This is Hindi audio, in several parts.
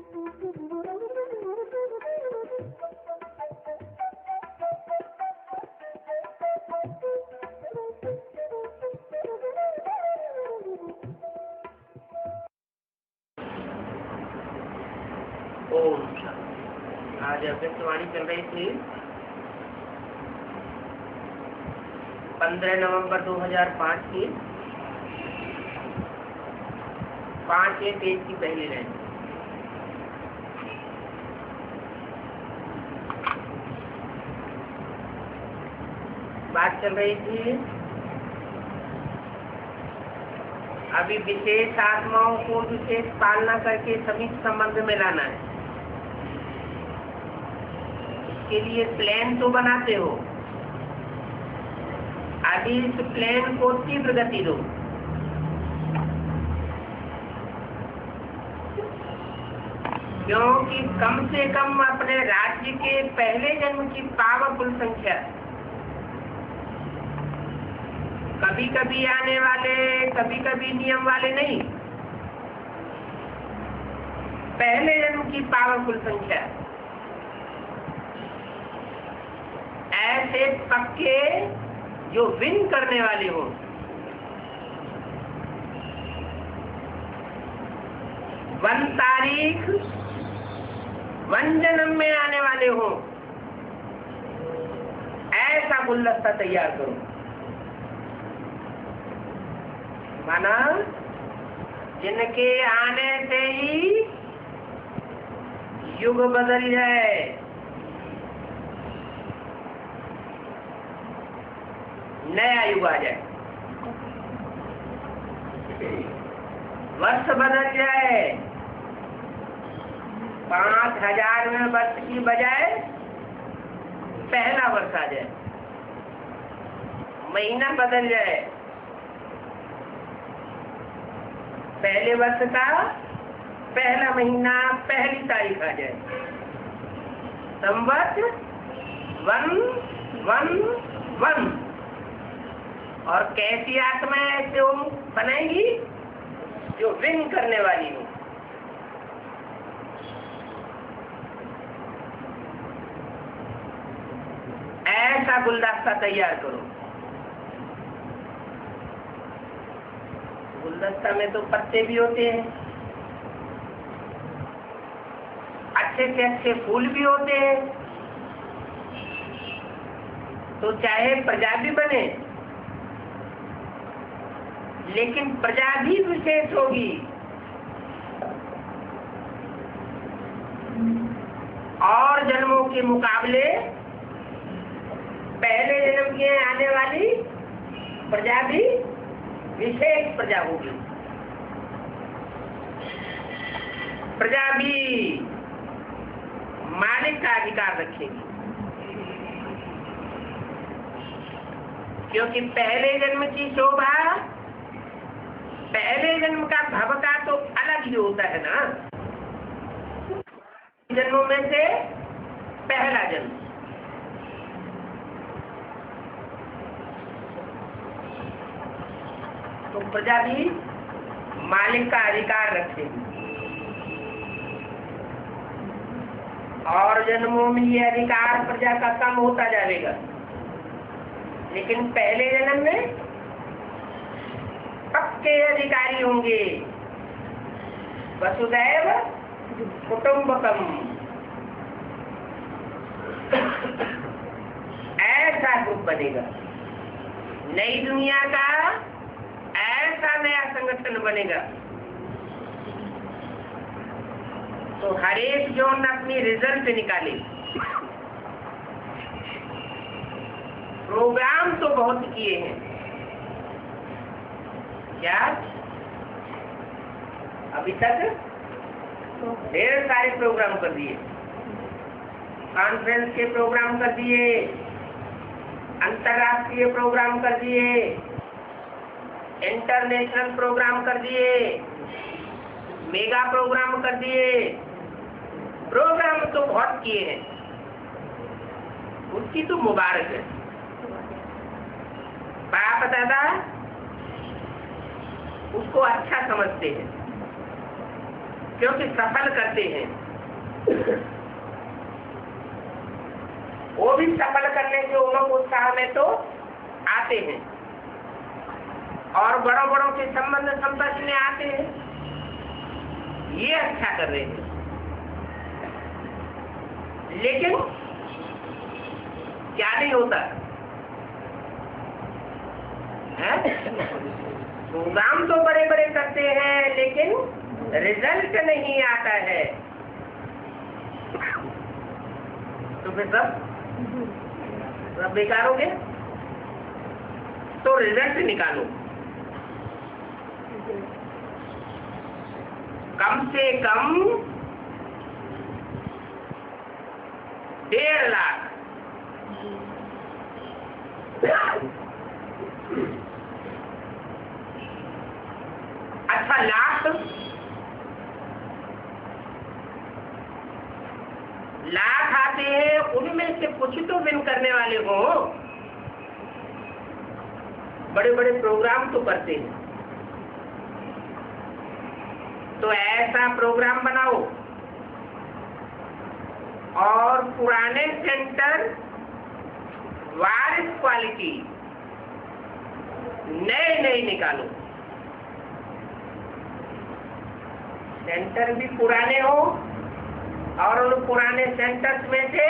ओम शांति। आज अव्यक्तवाणी चल रही थी 15 नवंबर 2005 की 5वें पेज की पहली लाइन। बात चल रही थी अभी विशेष आत्माओं को विशेष पालना करके सभी संबंध में लाना है। इसके लिए प्लान तो बनाते हो, अभी इस प्लान को तीव्र गति दो। क्योंकि कम से कम अपने राज्य के पहले जन्म की पावरफुल संख्या, कभी कभी आने वाले, कभी कभी नियम वाले नहीं, पहले जन्म की पावरफुल संख्या, ऐसे पक्के जो विन करने वाले हो, वन तारीख वन जन्म में आने वाले हो, ऐसा गुलदस्ता तैयार करो। माना जिनके आने से ही युग बदल जाए, नया युग आ जाए, वर्ष बदल जाए, 5000वें वर्ष की बजाय पहला वर्ष आ जाए, महीना बदल जाए, पहले वर्ष का पहला महीना पहली तारीख आ जाए, संवत 111। और कैसी आत्माएं ऐसे बनाएंगी जो विन करने वाली हो। ऐसा गुलदस्ता तैयार करो। गुलदस्ता में तो पत्ते भी होते हैं, अच्छे से अच्छे फूल भी होते हैं, तो चाहे प्रजा भी बने, लेकिन प्रजा भी विशेष होगी। और जन्मों के मुकाबले पहले जन्म के आने वाली प्रजा भी विशेष प्रजा होगी। प्रजा भी मालिक का अधिकार रखेगी, क्योंकि पहले जन्म की शोभा, पहले जन्म का भवका तो अलग ही होता है ना। जन्मों में से पहला जन्म, तो प्रजा भी मालिक का अधिकार रखेगी। और जन्मों में ये अधिकार प्रजा का कम होता जाएगा, लेकिन पहले जन्म में पक्के अधिकारी होंगे। वसुदैव कुटुंबकम, ऐसा ग्रुप बनेगा। नई दुनिया का ऐसा नया संगठन बनेगा। तो हर एक जोन अपनी रिजल्ट निकाले। प्रोग्राम तो बहुत किए हैं, क्या अभी तक ढेर सारे प्रोग्राम कर दिए, कॉन्फ्रेंस के प्रोग्राम कर दिए, अंतरराष्ट्रीय प्रोग्राम कर दिए, इंटरनेशनल प्रोग्राम कर दिए, मेगा प्रोग्राम कर दिए। प्रोग्राम तो बहुत किए हैं, उसकी तो मुबारक है। बाप दादा उसको अच्छा समझते हैं, क्योंकि सफल करते हैं, वो भी सफल करने के उमंग उत्साह में तो आते हैं और बड़ों बड़ों के संबंध संपर्क में आते हैं, ये अच्छा कर रहे हैं। लेकिन क्या नहीं होता है? प्रोग्राम तो बड़े बड़े करते हैं लेकिन रिजल्ट नहीं आता है, तो फिर सब बेकार हो गया। तो रिजल्ट निकालो, कम से कम 1.5 लाख अच्छा लाख आते हैं, उनमें से कुछ तो विन करने वाले हो। बड़े बड़े प्रोग्राम तो करते हैं, तो ऐसा प्रोग्राम बनाओ और पुराने सेंटर वारिस क्वालिटी नए निकालो। सेंटर भी पुराने हो और उन पुराने सेंटर्स में से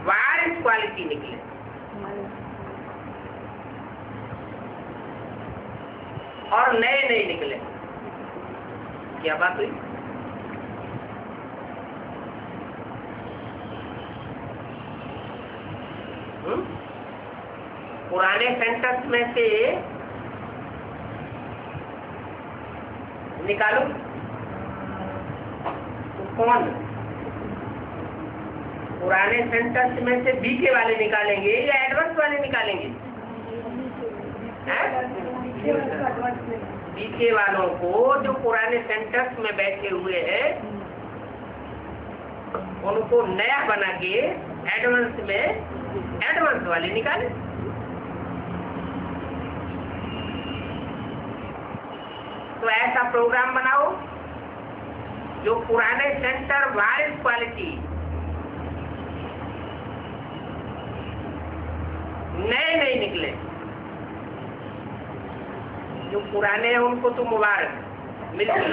वारिस क्वालिटी निकले। और नए निकले। क्या बात हुई? पुराने सेंटर्स में से निकालो। तो कौन? पुराने सेंटर्स में से बीके वाले निकालेंगे या एडवांस वाले निकालेंगे? बीके वालों को, जो पुराने सेंटर्स में बैठे हुए हैं, उनको नया बना के एडवांस में एडवांस वाले निकाले। तो ऐसा प्रोग्राम बनाओ जो पुराने सेंटर वारिस क्वालिटी नए निकले। जो पुराने हैं उनको तो मुबारक मिलती,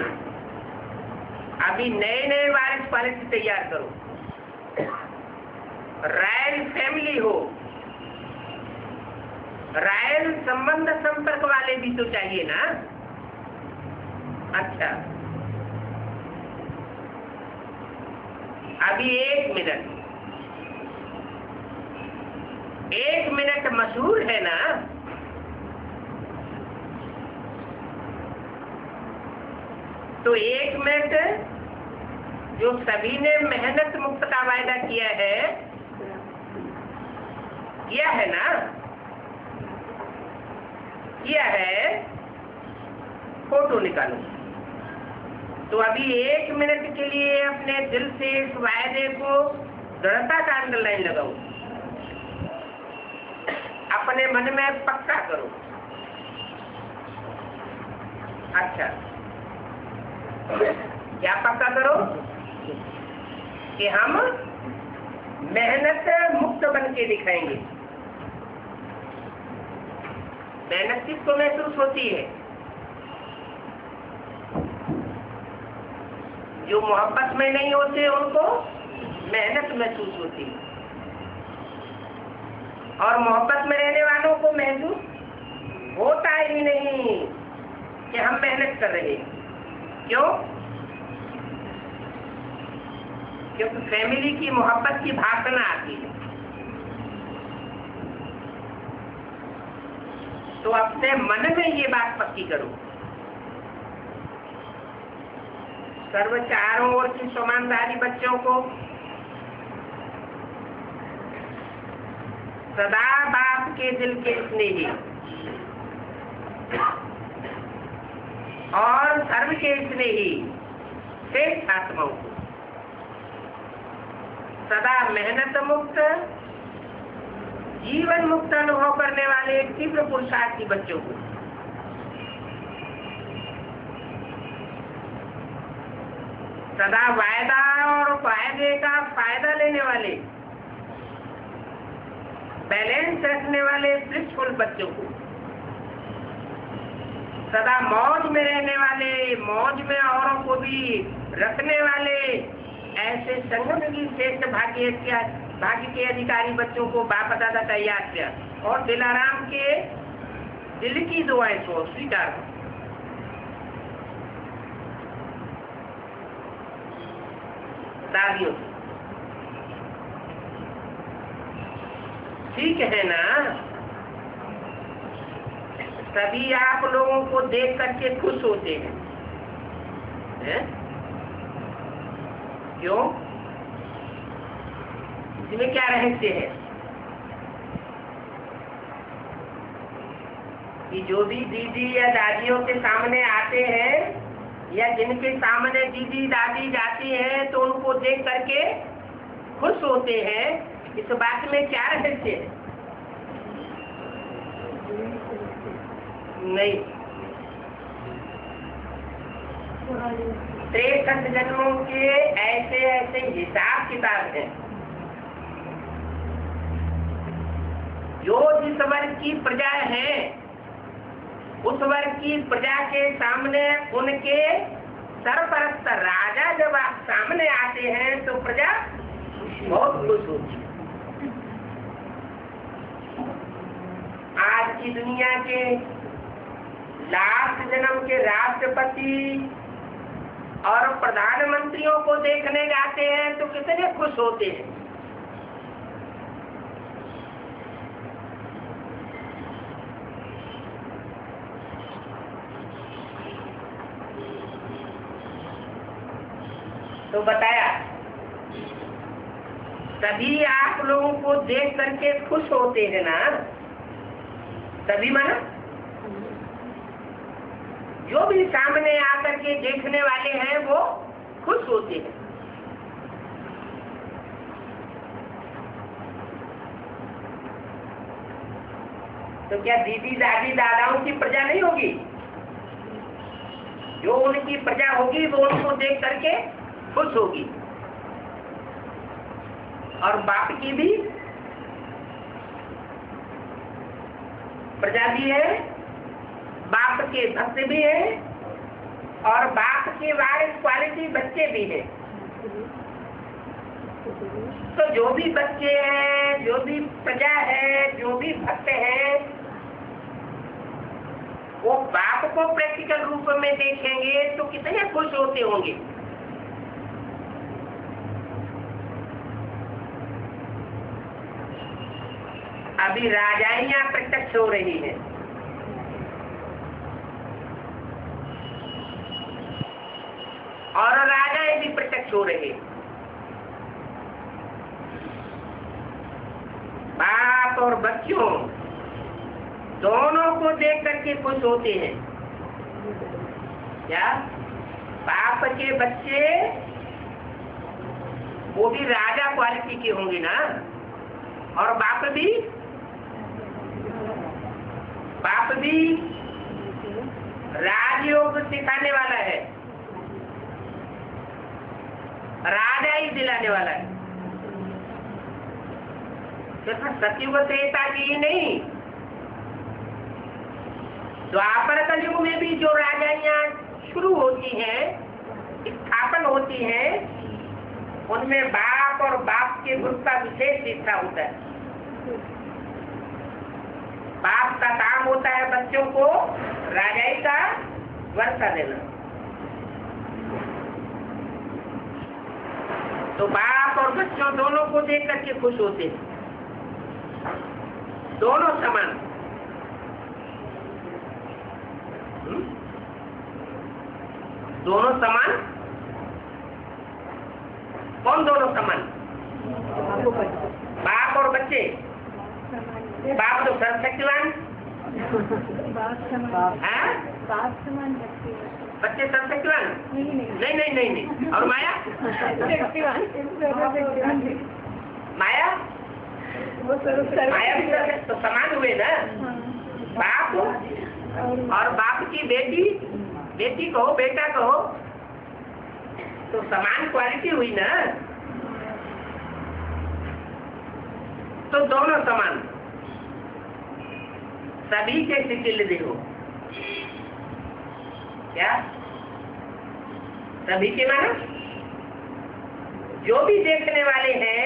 अभी नए वारिस क्वालिटी तैयार करो। रॉयल फैमिली हो, रॉयल संबंध संपर्क वाले भी तो चाहिए ना। अच्छा, अभी 1 मिनट मशहूर है ना। तो 1 मिनट जो सभी ने मेहनत मुक्त का वायदा किया है ना, किया है, फोटो निकालो। तो अभी 1 मिनट के लिए अपने दिल से इस वायदे को दृढ़ता का अंडरलाइन लगाओ, अपने मन में पक्का करो। अच्छा, क्या पक्का करो? कि हम मेहनत मुक्त बन के दिखाएंगे। मेहनत किसको महसूस होती है? जो मोहब्बत में नहीं होते उनको मेहनत महसूस होती है, और मोहब्बत में रहने वालों को महसूस होता ही नहीं कि हम मेहनत कर रहे हैं। क्यों? क्योंकि फैमिली की मोहब्बत की भावना आती है। तो अपने मन में ये बात पक्की करो, सर्व चारों ओर की समानदारी बच्चों को सदा बाप के दिल के स्नेही और सर्व के स्नेही श्रेष्ठ आत्माओं को, सदा मेहनत मुक्त, जीवन मुक्त अनुभव करने वाले तीव्र पुरुषार्थी बच्चों को सदा वायदा और वायदे का फायदा लेने वाले, बैलेंस रखने वाले ब्लिसफुल बच्चों को, सदा मौज में रहने वाले, मौज में औरों को भी रखने वाले ऐसे संगम की श्रेष्ठ भाग्य के अधिकारी बच्चों को बाप दादा तैयार किया और दिलाराम के दिल की दुआएं को स्वीकार करो। दादियों ठीक है ना? सभी आप लोगों को देख करके खुश होते हैं, हैं? क्यों? इसमें क्या रहस्य है कि जो भी दीदी या दादियों के सामने आते हैं या जिनके सामने दीदी दादी जाती हैं तो उनको देख करके खुश होते हैं, इस बात में क्या रहस्य है? नहीं, 63 जन्मों के ऐसे ऐसे हिसाब किताब हैं। जो जिस वर्ग की प्रजा है उस वर्ग की प्रजा के सामने उनके सरपरस्त राजा जब आप सामने आते हैं तो प्रजा बहुत खुश होती है। आज की दुनिया के लाख जन्म के राष्ट्रपति और प्रधानमंत्रियों को देखने जाते हैं तो कितने खुश होते हैं। तो बताया सभी आप लोगों को देख करके खुश होते हैं ना? सभी माना जो भी सामने आकर के देखने वाले हैं वो खुश होते हैं। तो क्या दीदी दादी दादाओं की प्रजा नहीं होगी? जो उनकी प्रजा होगी वो उनको देख करके खुश होगी। और बाप की भी प्रजा भी है, बाप के भक्त भी है और बाप के वारिस क्वालिटी बच्चे भी है। तो जो भी बच्चे हैं, जो भी प्रजा है, जो भी भक्त है, वो बाप को प्रैक्टिकल रूप में देखेंगे तो कितने खुश होते होंगे। अभी राजाइयां प्रत्यक्ष हो रही है। और राजाएं भी प्रत्यक्ष हो रहे हैं। बाप और बच्चों दोनों को देख करके खुश होते हैं। क्या बाप के बच्चे वो भी राजा क्वालिटी के होंगे ना? और बाप भी राजयोग सिखाने वाला है, राजा ही दिलाने वाला है। सिर्फ सतयुग त्रेता की ही नहीं, द्वापर कलयुग में भी जो राजाइयां शुरू होती हैं, स्थापन होती हैं, उनमें बाप और बाप के गुरु का विशेष हिस्सा होता है। बाप का काम होता है बच्चों को राजाई का वर्षा देना। तो बाप और बच्चों दोनों को देख करके खुश होते हैं। दोनों समान। दोनों समान। कौन दोनों समान? बाप और बच्चे। बाप तो सर्वशक्तिवान, बच्चे सर्वशक्तिवान नहीं। और माया माया भी तो समान हुए ना। बाप और बाप की बेटी कहो बेटा कहो, तो समान क्वालिटी हुई ना, तो दोनों समान। सभी के शिथिल देहो, क्या सभी के माना जो भी देखने वाले हैं,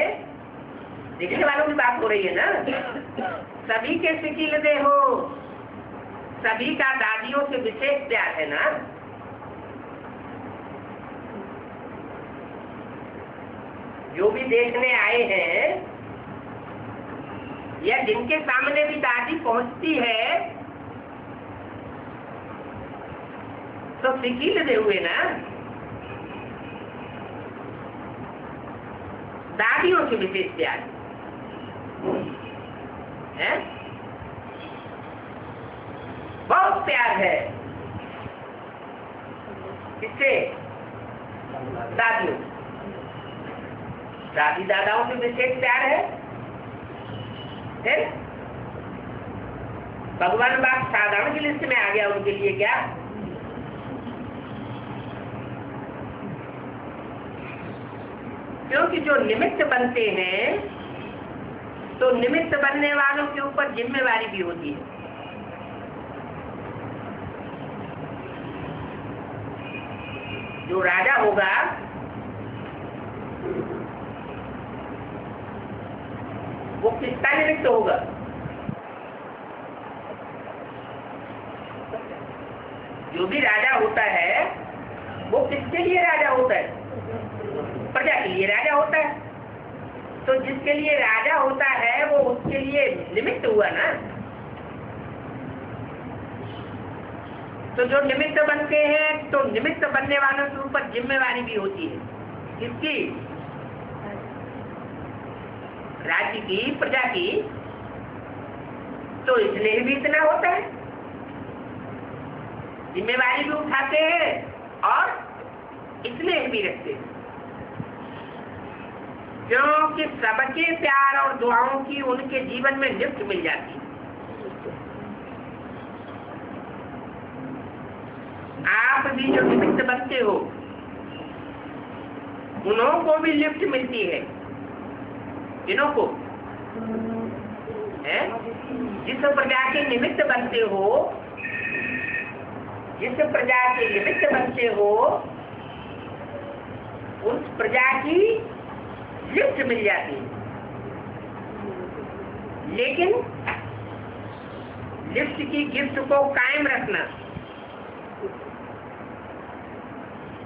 देखने वालों की बात हो रही है ना। सभी के शिथिल देहो, सभी का दादियों से विशेष प्यार है ना। जो भी देखने आए हैं या जिनके सामने भी दादी पहुंचती है, तो शिथिल दे हुए ना, दादियों से विशेष प्यार है, बहुत प्यार है। किससे? दादियों, दादी दादाओं से विशेष प्यार है। भगवान बाप साधारण की लिस्ट में आ गया उनके लिए क्या? क्योंकि जो निमित्त बनते हैं, तो निमित्त बनने वालों के ऊपर जिम्मेवारी भी होती है। जो राजा होगा वो किसका निमित्त होगा? जो भी राजा होता है वो किसके लिए राजा होता है? प्रजा के लिए राजा होता है। तो जिसके लिए राजा होता है वो उसके लिए निमित्त हुआ ना। तो जो निमित्त बनते हैं, तो निमित्त बनने वालों के ऊपर जिम्मेवारी भी होती है। किसकी? राज्य की, प्रजा की। तो इसलिए भी इतना होता है, जिम्मेवारी भी उठाते हैं और इसलिए भी रखते हैं, क्योंकि सबके प्यार और दुआओं की उनके जीवन में लिफ्ट मिल जाती है। आप भी जो निमित्त बनते हो, उन्हों को भी लिफ्ट मिलती है। किन्हों को? है? जिस प्रजा के निमित्त बनते हो, जिस प्रजा के निमित्त बनते हो, उस प्रजा की लिफ्ट मिल जाती है। लेकिन लिफ्ट की गिफ्ट को कायम रखना,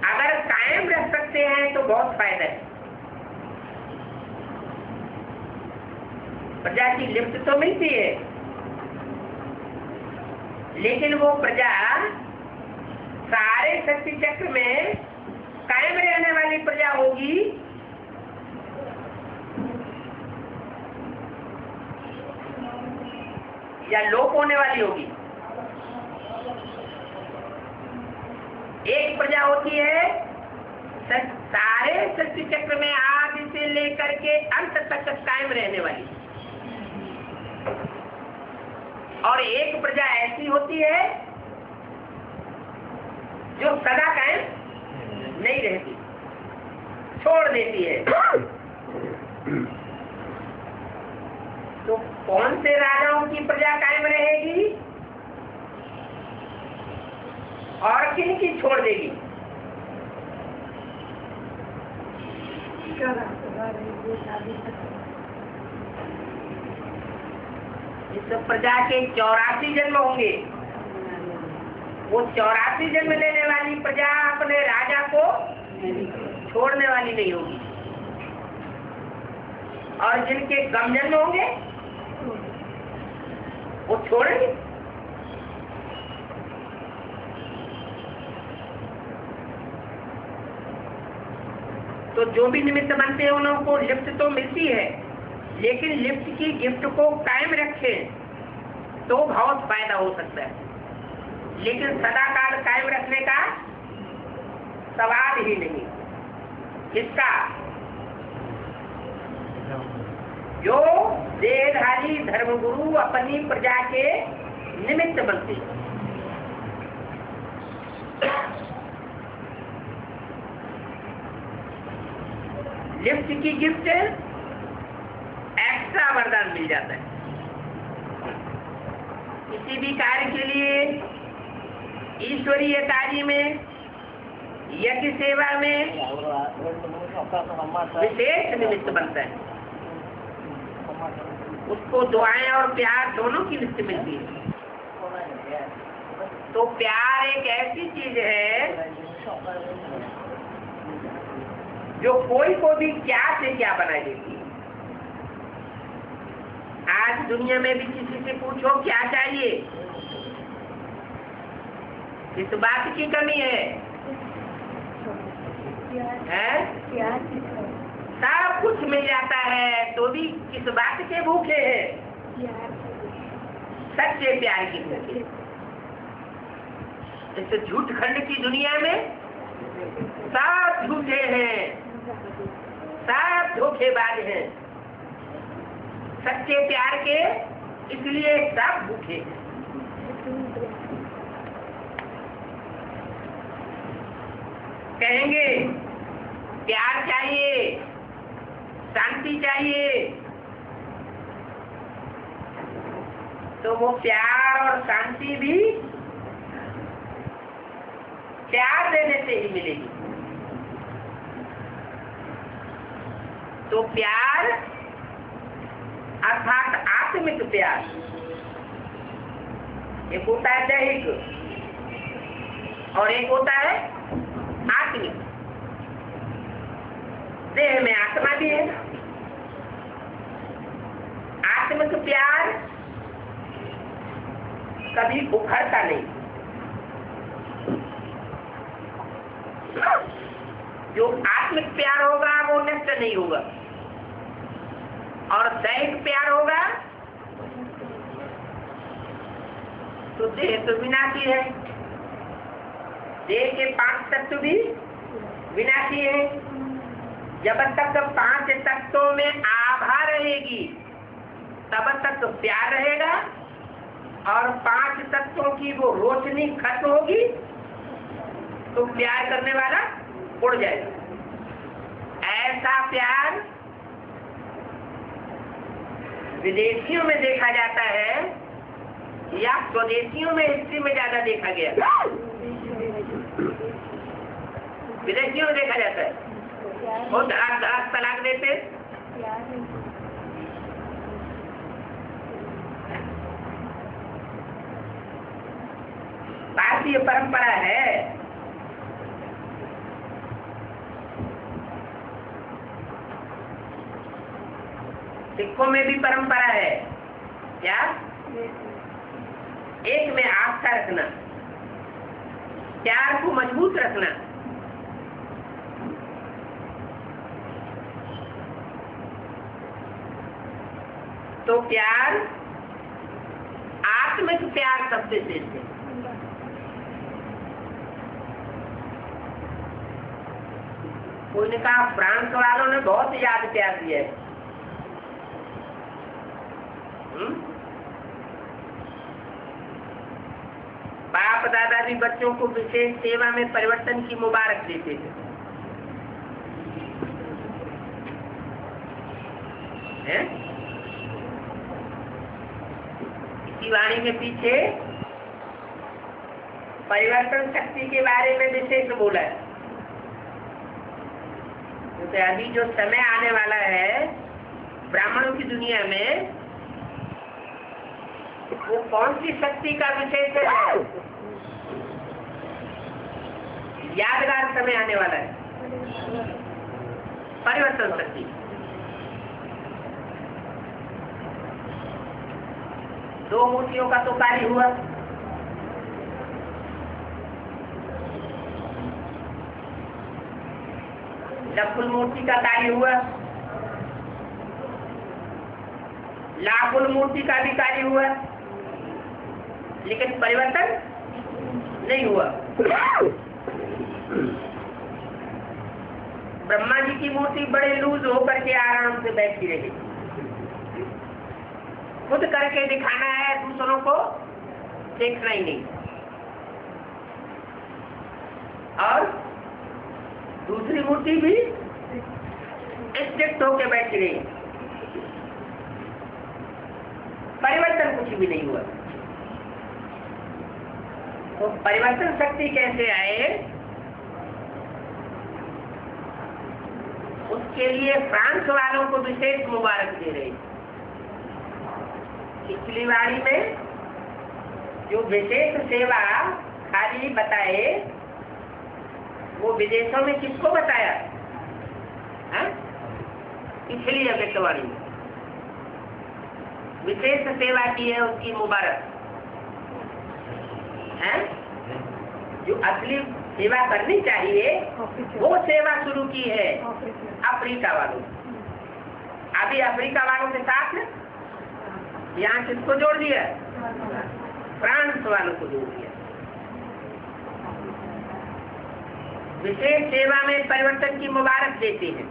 अगर कायम रख सकते हैं तो बहुत फायदा है। प्रजा की लिफ्ट तो मिलती है, लेकिन वो प्रजा सारे शक्ति चक्र में कायम रहने वाली प्रजा होगी या लोप होने वाली होगी? एक प्रजा होती है सारे शक्ति चक्र में आदि से लेकर के अंत तक कायम रहने वाली, और एक प्रजा ऐसी होती है जो सदा कायम नहीं रहती, छोड़ देती है। तो कौन से राजाओं की प्रजा कायम रहेगी और किन की छोड़ देगी? इस प्रजा के 84 जन्म होंगे। वो 84 जन्म लेने वाली प्रजा अपने राजा को छोड़ने वाली नहीं होगी, और जिनके कम जन्म होंगे वो छोड़ेंगे। तो जो भी निमित्त बनते हैं उनको लिफ्ट तो मिलती है, लेकिन लिफ्ट की गिफ्ट को कायम रखें तो बहुत फायदा हो सकता है। लेकिन सदा काल कायम रखने का सवाल ही नहीं। किसका? जो देहधारी धर्मगुरु अपनी प्रजा के निमित्त बनते हैं। लिफ्ट की गिफ्ट एक्स्ट्रा वरदान मिल जाता है। किसी भी कार्य के लिए, ईश्वरीय कार्य में, यज्ञ सेवा में विशेष निमित्त बनता है। उसको दुआएं और प्यार दोनों की लिस्ट मिलती है। तो प्यार एक ऐसी चीज है जो कोई को भी क्या से क्या बना देती है। आज दुनिया में भी किसी से पूछो क्या चाहिए, किस बात की कमी है? सब कुछ मिल जाता है तो भी किस बात के भूखे हैं? सच्चे प्यार की भूखे। इस झूठ खंड की दुनिया में सब झूठे हैं, सब धोखेबाज हैं। सच्चे प्यार के इसलिए सब भूखे हैं। कहेंगे प्यार चाहिए, शांति चाहिए, तो वो प्यार और शांति भी प्यार देने से ही मिलेगी। तो प्यार अर्थात आत्मिक प्यार, एक होता है दैहिक और एक होता है आत्मिक। देह में आत्मा भी है। आत्मिक प्यार कभी उखड़ता नहीं। जो आत्मिक प्यार होगा वो नष्ट नहीं होगा, और दैहिक प्यार होगा तो देह तो विनाशी है। देह के 5 तत्व भी विनाशी है। जब तक 5 तत्वों में आभा रहेगी तब तक प्यार रहेगा, और 5 तत्वों की वो रोशनी खत्म होगी तो प्यार करने वाला उड़ जाएगा। ऐसा प्यार विदेशियों में देखा जाता है या स्वदेशियों में हिस्ट्री में ज्यादा देखा गया? विदेशियों में देखा जाता है। वो धड़ाक तलाक देते। भारतीय परंपरा है। सिखों में भी परंपरा है। क्या? एक में आस्था रखना, प्यार को मजबूत रखना। तो प्यार, आत्मिक प्यार सबसे श्रेष्ठ है। कोई ने कहा फ्रांस वालों ने बहुत याद प्यार दिया है। बाप दादा भी बच्चों को विशेष सेवा में परिवर्तन की मुबारक देते थे। इसी वाणी के पीछे परिवर्तन शक्ति के बारे में विशेष बोला है। क्योंकि अभी जो समय आने वाला है ब्राह्मणों की दुनिया में, वो कौन सी शक्ति का विशेष है? यादगार समय आने वाला है, परिवर्तन शक्ति। दो मूर्तियों का तो कार्य हुआ। लकुल मूर्ति का कार्य हुआ, लाकुल मूर्ति का भी कार्य हुआ, लेकिन परिवर्तन नहीं हुआ। ब्रह्मा जी की मूर्ति बड़े लूज होकर के आराम से बैठी रही। खुद करके दिखाना है, दूसरों को देखना ही नहीं। और दूसरी मूर्ति भी स्ट्रिक्ट होके बैठ गई, परिवर्तन कुछ भी नहीं हुआ। तो परिवर्तन शक्ति कैसे आए, उसके लिए फ्रांस वालों को विशेष मुबारक दे रहे। पिछली बारी में जो विशेष सेवा खाली बताए, वो विदेशों में किसको बताया है? पिछली अव्यक्तवाणी में विशेष सेवा की है, उसकी मुबारक है। जो असली सेवा करनी चाहिए वो सेवा शुरू की है अफ्रीका वालों। अभी अफ्रीका वालों के साथ यहाँ किसको जोड़ दिया? फ्रांस वालों को जोड़ दिया। विशेष सेवा में परिवर्तन की मुबारक देते हैं।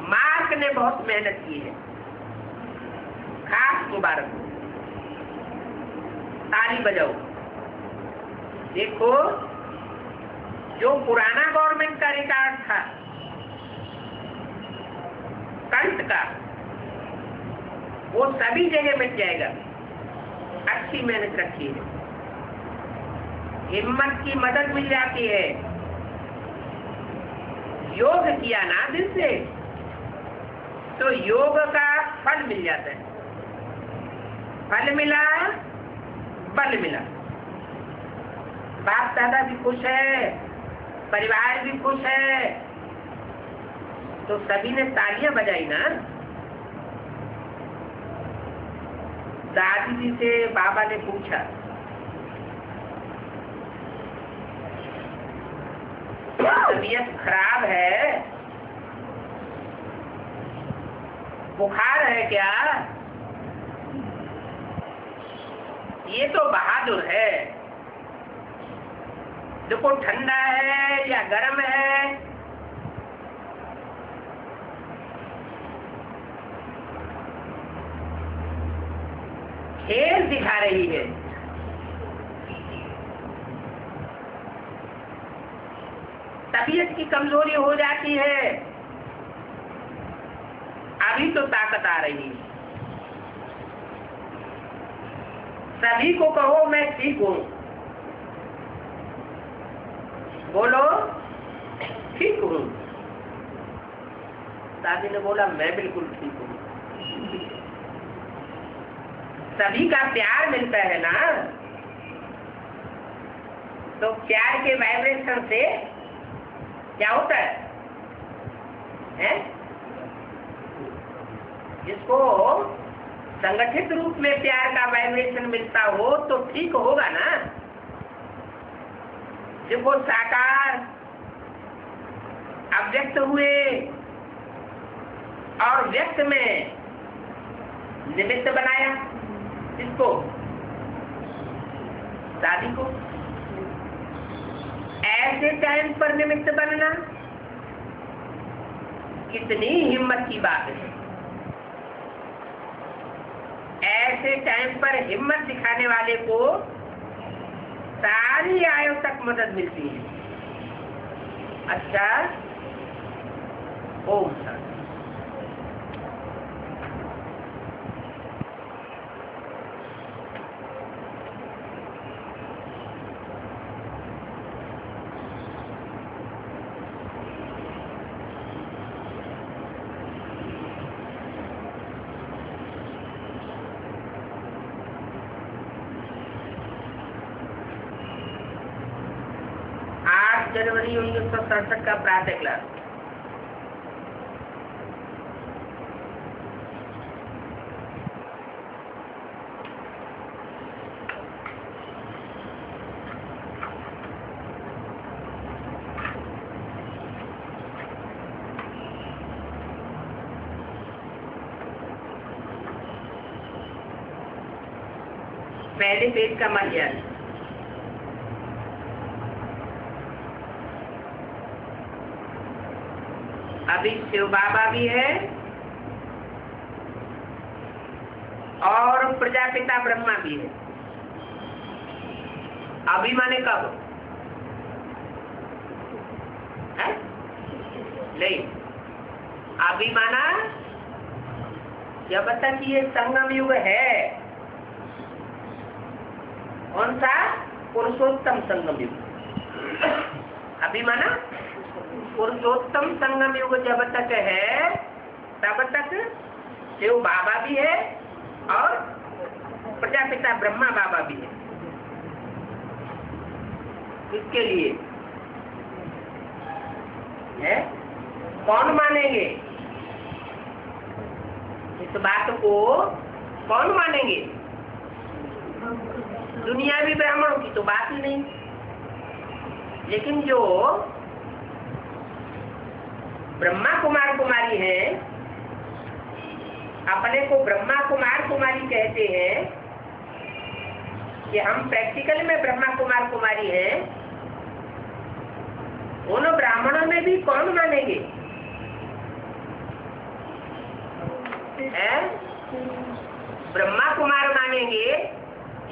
मार्क ने बहुत मेहनत की है, खास मुबारक, ताली बजाओ। देखो, जो पुराना गवर्नमेंट का रिकॉर्ड था कंट का, वो सभी जगह मिट जाएगा। अच्छी मेहनत रखी है, हिम्मत की मदद मिल जाती है। योग किया ना दिल से, तो योग का फल मिल जाता है। फल मिला, बल मिला। बाप दादा भी खुश है, परिवार भी खुश है, तो सभी ने तालियां बजाई ना। दादी जी से बाबा ने पूछा, तबीयत खराब है, बुखार है क्या? ये तो बहादुर है। देखो, ठंडा है या गर्म है, खेल दिखा रही है। तबीयत की कमजोरी हो जाती है, अभी तो ताकत आ रही है। सभी को कहो मैं ठीक हूं, बोलो ठीक हूं। दादी ने बोला मैं बिल्कुल ठीक हूं। सभी का प्यार मिलता है ना, तो प्यार के वाइब्रेशन से क्या होता है? जिसको संगठित रूप में प्यार का वाइब्रेशन मिलता हो तो ठीक होगा ना। देखो, साकार अव्यक्त हुए और व्यक्त में निमित्त बनाया, किसको? दादी को। ऐसे टाइम पर निमित्त बनना कितनी हिम्मत की बात है। ऐसे टाइम पर हिम्मत दिखाने वाले को सारी आयु तक मदद मिलती है। अच्छा, ओम शांति। जनवरी 1967 का प्रातः क्लास। पहले पेज का मध्याह्न। अभी शिव बाबा भी है और प्रजापिता ब्रह्मा भी है। अभी माने कब है? नहीं। अभी माना जब तक ये संगम युग है, कौन सा? पुरुषोत्तम संगम युग। अभी माना पुरुषोत्तम संगम युग जब तक है, तब तक शिव बाबा भी है और प्रजापिता ब्रह्मा बाबा भी है। इसके लिए है कौन मानेंगे? इस बात को कौन मानेंगे? दुनियावी ब्राह्मणों की तो बात ही नहीं। लेकिन जो ब्रह्मा कुमार कुमारी हैं, अपने को ब्रह्मा कुमार कुमारी कहते हैं कि हम प्रैक्टिकल में ब्रह्मा कुमार कुमारी हैं, उन ब्राह्मणों में भी कौन मानेंगे? ब्रह्मा कुमार मानेंगे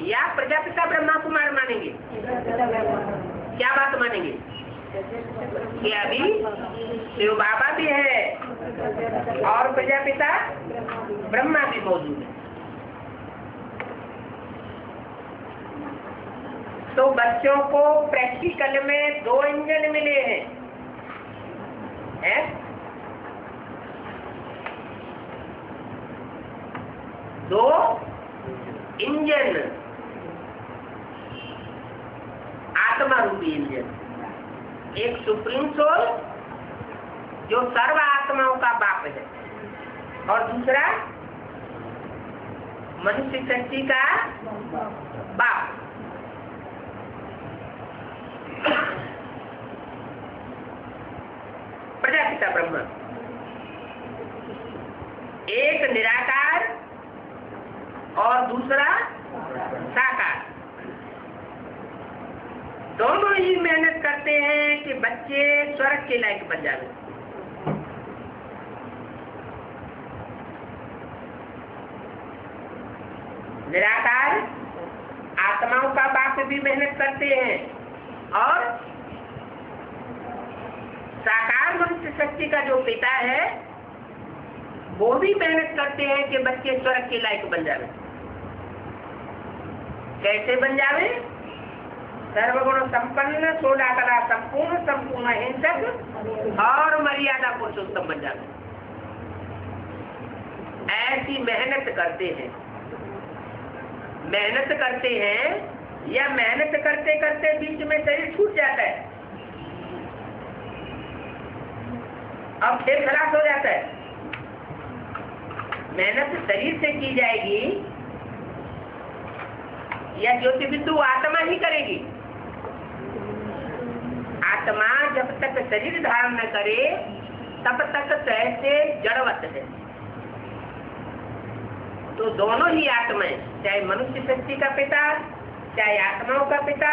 या प्रजापिता ब्रह्मा कुमार मानेंगे? क्या बात मानेंगे? कि अभी शिव बाबा भी है और प्रजापिता ब्रह्मा भी मौजूद है। तो बच्चों को प्रैक्टिकल में 2 इंजन मिले हैं, हैं? 2 इंजन, आत्मा रूपी इंजन। एक सुप्रीम सोल जो सर्व आत्माओं का बाप है, और दूसरा मनुष्य शक्ति का बाप। प्रजापिता ब्रह्मा, एक निराकार और दूसरा साकार। दोनों ही मेहनत करते हैं कि बच्चे स्वर्ग के लायक बन जाए। निराकार आत्माओं का बाप भी मेहनत करते हैं और साकार मनुष्य शक्ति का जो पिता है वो भी मेहनत करते हैं कि बच्चे स्वर्ग के लायक बन जावे। कैसे बन जावे? सर्वगुण संपन्न, 16 कला संपूर्ण, संपूर्ण हिंसक और मर्यादा पुरुषोत्तम बन जावे। ऐसी मेहनत करते हैं। मेहनत करते हैं या मेहनत करते करते बीच में शरीर छूट जाता है और फिर खलास हो जाता है। मेहनत शरीर से की जाएगी या ज्योति बिंदु आत्मा ही करेगी? आत्मा जब तक शरीर धारण न करे तब तक कैसे जड़वत है। तो दोनों ही आत्माएं, चाहे मनुष्य शक्ति का पिता चाहे आत्माओं का पिता,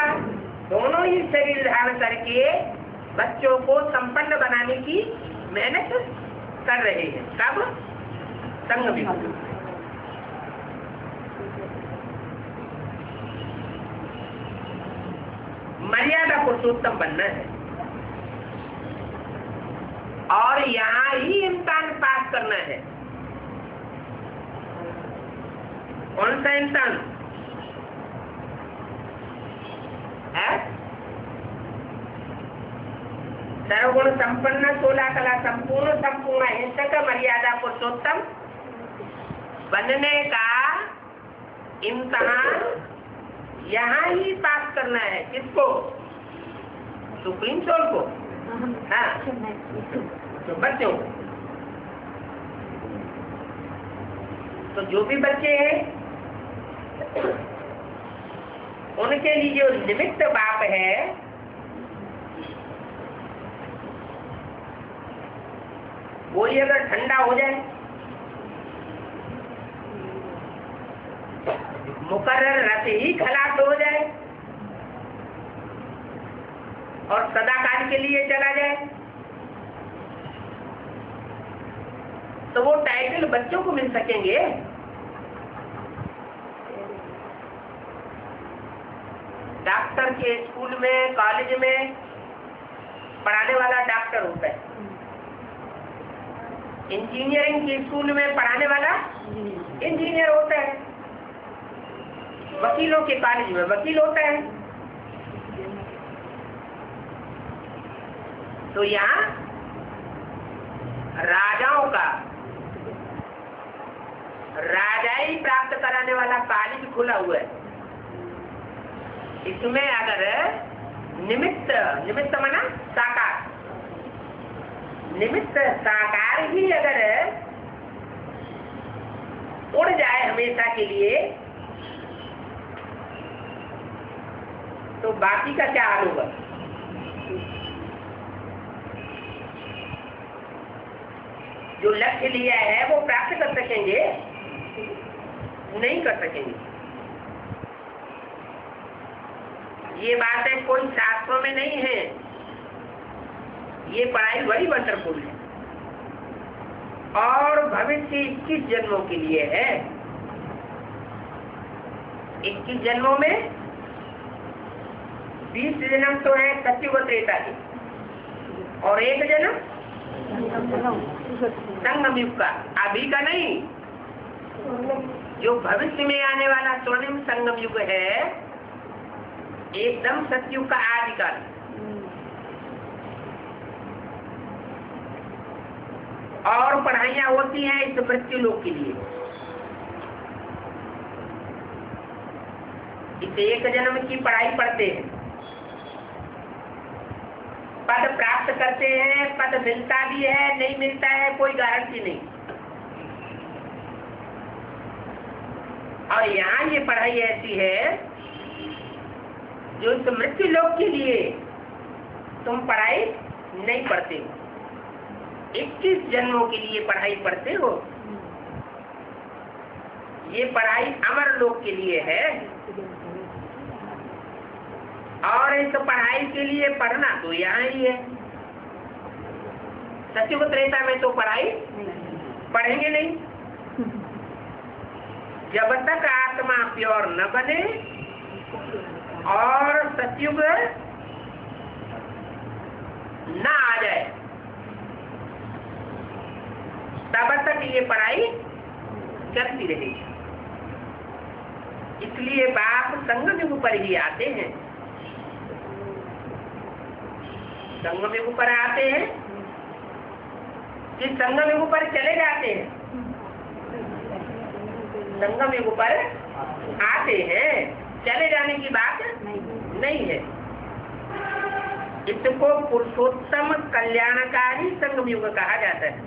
दोनों ही शरीर धारण करके बच्चों को संपन्न बनाने की मेहनत कर रहे हैं। कब? संगम युग। मर्यादा पुरुषोत्तम बनना है और यहाँ ही इम्तिहान पास करना है। कौन सा इम्तिहान है? सर्वगुण संपन्न, 16 कला संपूर्ण, संपूर्ण हिंसक, मर्यादा पुरुषोत्तम बनने का इम्तिहान यहाँ ही पास करना है। किसको? सुप्रीम सोल को। हाँ, तो बच्चों, तो जो भी बच्चे हैं उनके लिए जो निमित्त बाप है वो ही अगर ठंडा हो जाए, मुकर्रर रस ही खलास हो जाए और सदाकाल के लिए चला जाए, तो वो टाइटल बच्चों को मिल सकेंगे? डॉक्टर के स्कूल में, कॉलेज में पढ़ाने वाला डॉक्टर होता है, इंजीनियरिंग के स्कूल में पढ़ाने वाला इंजीनियर होता है, वकीलों के कॉलेज में वकील होता है। तो यहाँ राजाओं का राजाई प्राप्त कराने वाला कॉलेज खुला हुआ है। इसमें अगर निमित्त निमित्त माना साकार, निमित्त साकार ही अगर उड़ जाए हमेशा के लिए, तो बाकी का क्या हाल होगा? जो लक्ष्य लिया है वो प्राप्त कर सकेंगे? नहीं कर सकेंगे। ये बातें कोई शास्त्रों में नहीं है, ये पढ़ाई बड़ी वंडरफुल है और भविष्य 21 जन्मों के लिए है। 21 जन्मों में 20 जन्म तो है सत्युग त्रेता के और 1 जन्म संगम युग का, अभी का नहीं। जो भविष्य में आने वाला स्वर्णिम संगम युग है, एकदम सतयुग का आदिकाल। और पढ़ाइयाँ होती हैं इस मृत्यु लोक के लिए। इस 1 जन्म की पढ़ाई पढ़ते हैं, पद प्राप्त करते हैं, पद मिलता भी है नहीं मिलता है कोई गारंटी नहीं। और यहाँ ये पढ़ाई ऐसी है जो इस मृत्यु लोक के लिए तुम पढ़ाई नहीं पढ़ते हो, 21 जन्मों के लिए पढ़ाई पढ़ते हो। ये पढ़ाई अमर लोक के लिए है और इस पढ़ाई के लिए पढ़ना तो यहाँ ही है। सत्युग त्रेता में तो पढ़ाई पढ़ेंगे नहीं, जब तक आत्मा प्योर न बने और सतयुग न आ जाए तब तक ये पढ़ाई चलती रहेगी। इसलिए बाप संगम युग पर ही आते हैं। संगम युग पर आते हैं कि संगम युग पर चले जाते हैं? संगम युग पर आते हैं, चले जाने की बात नहीं है। इसको पुरुषोत्तम कल्याणकारी संगम युग कहा जाता है।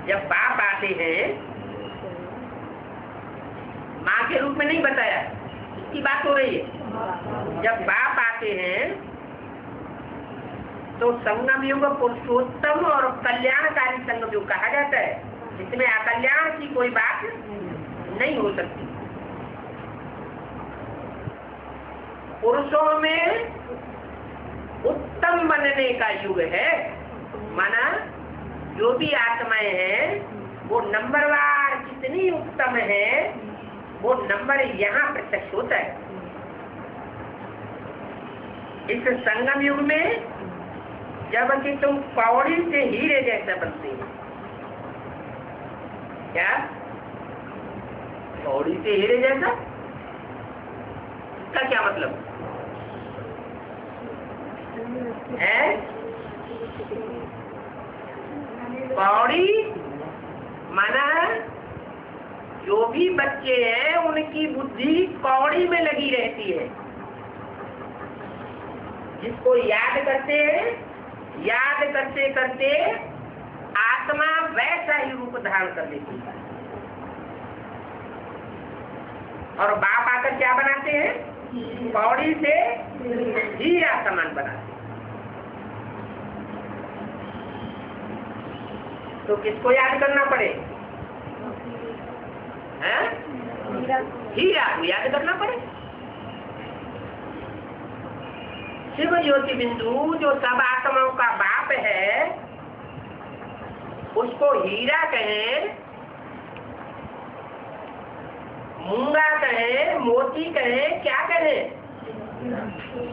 जब बाप आते हैं, माँ के रूप में नहीं बताया, इसकी बात हो रही है। जब बाप आते हैं तो संगम युग पुरुषोत्तम और कल्याणकारी संगम युग कहा जाता है, जिसमें अकल्याण की कोई बात नहीं हो सकती। पुरुषों में उत्तम बनने का युग है, माना जो भी आत्माएं हैं वो नंबरवार जितनी उत्तम है वो नंबर यहाँ प्रत्यक्ष होता है। इस संगम युग में जब कि तुम पौड़ी से हीरे जैसा बनते हो। क्या पौड़ी से हीरे जैसा? इसका क्या मतलब है? पौड़ी माना जो भी बच्चे हैं उनकी बुद्धि कौड़ी में लगी रहती है। जिसको याद करते हैं, याद करते करते आत्मा वैसा ही रूप धारण कर लेती है। और बाप आकर क्या बनाते हैं? कौड़ी से हीरा समान बनाते हैं। तो किसको याद करना पड़े? हीरा को याद करना पड़े। शिव ज्योति बिंदु जो सब आत्माओं का बाप है, उसको हीरा कहें, मूंगा कहें, मोती कहें, क्या कहें?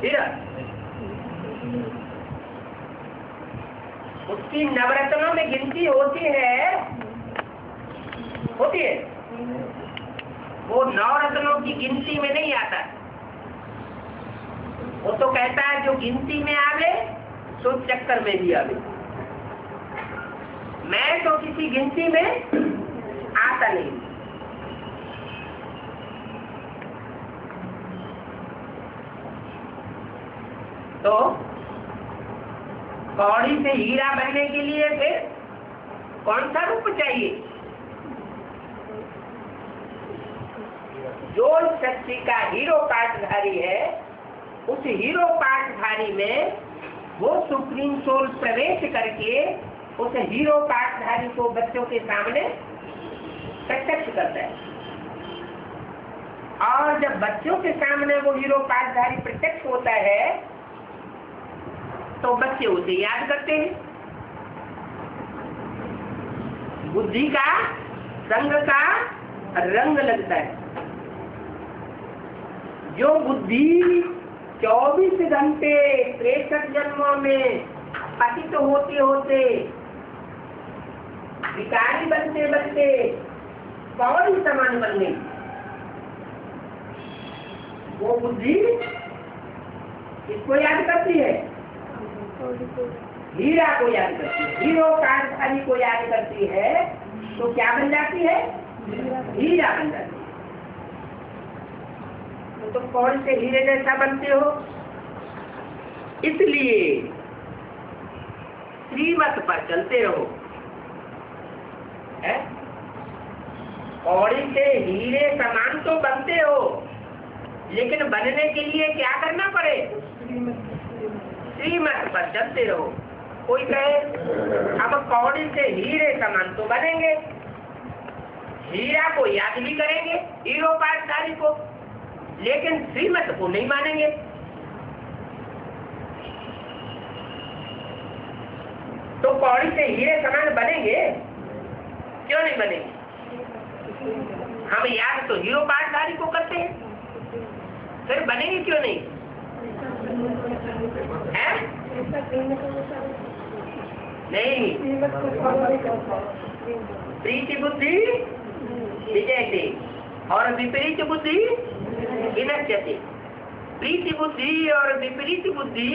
हीरा। उसकी नवरत्नों में गिनती होती है, होती है, वो नवरत्नों की गिनती में नहीं आता। वो तो कहता है जो गिनती में आवे तो चक्कर में भी आवे। मैं तो किसी गिनती में आता नहीं। तो कौड़ी से हीरा बनने के लिए फिर कौन सा रूप चाहिए? जो शक्ति का हीरो पाठधारी है, उस हीरो पाठधारी में वो सुप्रीम सोल प्रवेश करके उस हीरो पाठधारी को बच्चों के सामने प्रत्यक्ष करता है। और जब बच्चों के सामने वो हीरो पाठधारी प्रत्यक्ष होता है तो बच्चे उसे याद करते हैं। बुद्धि का संग का रंग लगता है। जो बुद्धि 24 घंटे 63 जन्मों में पतित होते होते विकारी बनते बनते कौड़ी समान बन गई, वो बुद्धि किसको याद करती है? हीरा को याद करती है। हीरो पाठधारी को याद करती है तो क्या बन जाती है? हीरा बन जाती है। तो तुम कौन से हीरे जैसा बनते हो? इसलिए श्रीमत पर चलते रहो। कौड़ी से हीरे समान तो बनते हो, लेकिन बनने के लिए क्या करना पड़े? श्रीमत पर चलते रहो। कोई कहे अब कौड़ी से हीरे समान तो बनेंगे, हीरा को याद भी करेंगे, हीरो पाठधारी को, लेकिन श्रीमत को नहीं मानेंगे। तो कौड़ी से हीरे समान बनेंगे? क्यों नहीं बनेंगे? हम याद तो हीरो पाठधारी को करते हैं, फिर बनेंगे क्यों नहीं? है? नहीं, प्रीति बुद्धि विजयते और विपरीत बुद्धि विनश्यते। प्रीति बुद्धि और विपरीत बुद्धि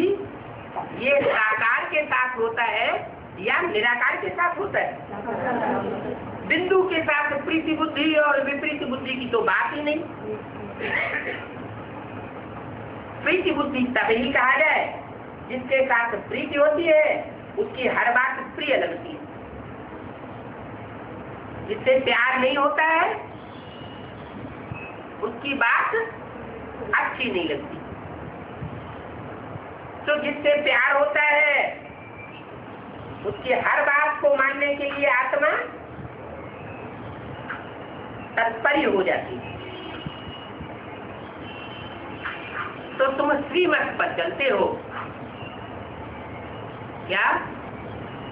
ये साकार के साथ होता है या निराकार के साथ होता है? बिंदु के साथ प्रीति बुद्धि और विपरीत बुद्धि की तो बात ही नहीं। प्रीति बुद्धि तभी कहा जाए जिसके साथ प्रीति होती है, उसकी हर बात प्रिय लगती है। जिससे प्यार नहीं होता है उसकी बात अच्छी नहीं लगती। तो जिससे प्यार होता है उसकी हर बात को मानने के लिए आत्मा तत्पर हो जाती है। तो तुम श्रीमत पर चलते हो क्या?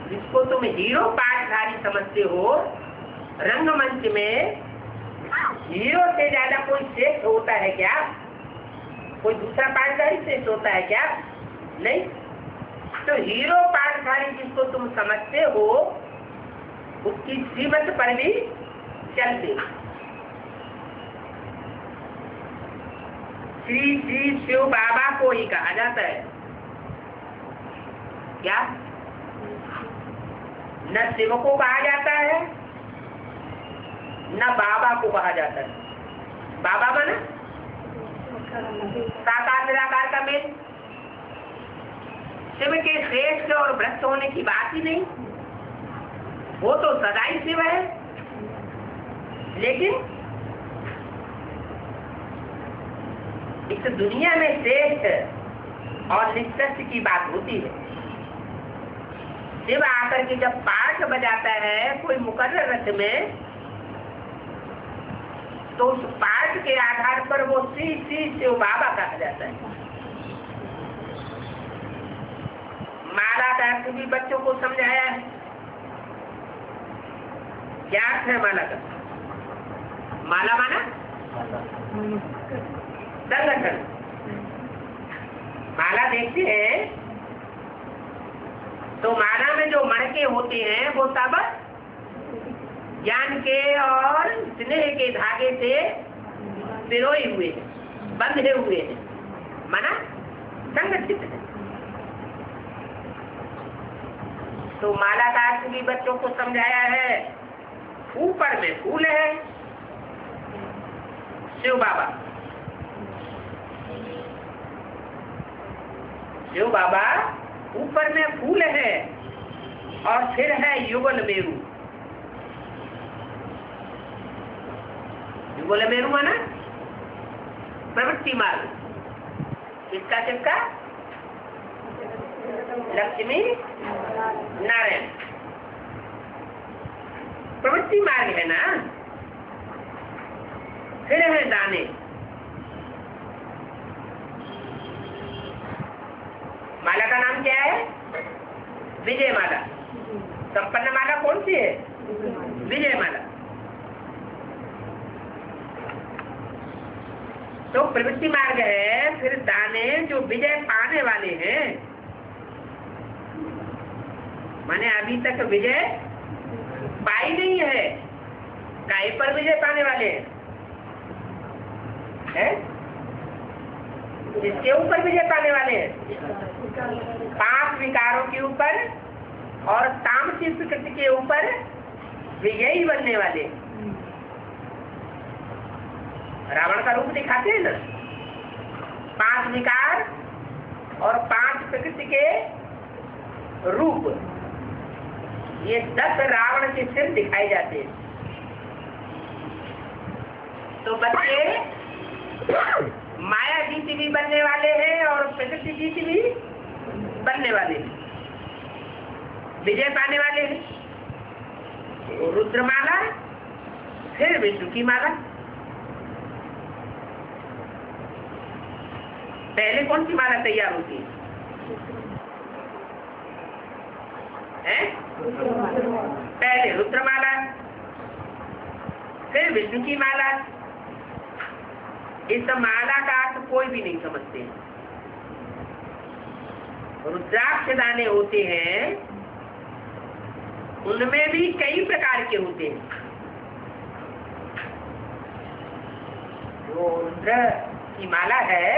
जिसको तुम हीरो पाठधारी समझते हो, रंगमंच में हीरो से ज्यादा कोई श्रेष्ठ होता है क्या? कोई दूसरा पाठधारी श्रेष्ठ होता है क्या? नहीं। तो हीरो पाठधारी जिसको तुम समझते हो उसकी श्रीमत पर भी चलते। श्री श्री शिव बाबा को ही कहा जाता है क्या? न शिव को कहा जाता है न बाबा को कहा जाता है। बाबा माना साकार निराकार का मेल। शिव के श्रेष्ठ और भ्रष्ट होने की बात ही नहीं, वो तो सदा ही शिव है। लेकिन इस दुनिया में श्रेष्ठ और निष्कर्ष की बात होती है। शिव आकर के जब पाठ बजाता है कोई मुकर्रर रथ में, तो उस पाठ के आधार पर वो श्री श्री शिव बाबा कहा जाता है। माला का अर्थ भी बच्चों को समझाया है। क्या अर्थ है माला का? माला माना संगठन। माला देखते हैं तो माला में में जो मणके होते हैं वो सब ज्ञान के और स्नेह के धागे से पिरोए हुए हैं, बंधे हुए हैं, माना संगठित है। तो माला का अर्थ भी बच्चों को समझाया है। ऊपर में फूल है, शिव बाबा, शिव बाबा ऊपर में फूल है और फिर है युगल मेरू। युगल मेरू माना प्रवृत्ति मार्ग, किसका किसका? लक्ष्मी नारायण, प्रवृत्ति मार्ग है ना। फिर है दाने, माला का नाम क्या है? विजय माला। संपन्न माला कौन सी है? विजय माला। तो प्रवृत्ति मार्ग है, फिर दाने जो विजय पाने वाले हैं, माने अभी तक विजय पाई नहीं है, काय पर विजय पाने वाले हैं? जिसके ऊपर विजय पाने वाले हैं? 5 विकारों के ऊपर और तामसिक प्रकृति के ऊपर विजयी बनने वाले। रावण का रूप दिखाते हैं ना, 5 विकार और 5 प्रकृति के रूप, ये 10 रावण के सिर दिखाए जाते हैं। तो बच्चे माया जीत भी बनने वाले हैं और प्रकृति जीत भी बनने वाले हैं, विजय पाने वाले हैं। रुद्रमाला, फिर विष्णु की माला। पहले कौन सी माला तैयार होती है? पहले रुद्रमाला, फिर विष्णु की माला। इस माला का अर्थ कोई भी नहीं समझते। रुद्राक्ष दाने होते हैं, उनमें भी कई प्रकार के होते हैं। जो रुद्र की माला है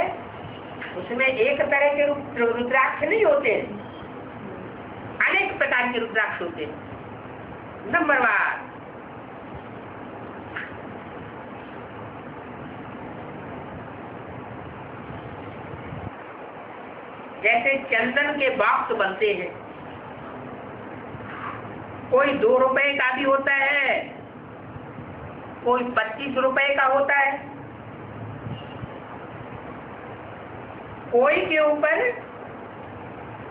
उसमें एक तरह के रुद्राक्ष नहीं होते, अनेक प्रकार के रुद्राक्ष होते हैं। नंबरवार जैसे चंदन के बॉक्स बनते हैं, कोई 2 रुपए का भी होता है, कोई 25 रुपए का होता है। कोई के ऊपर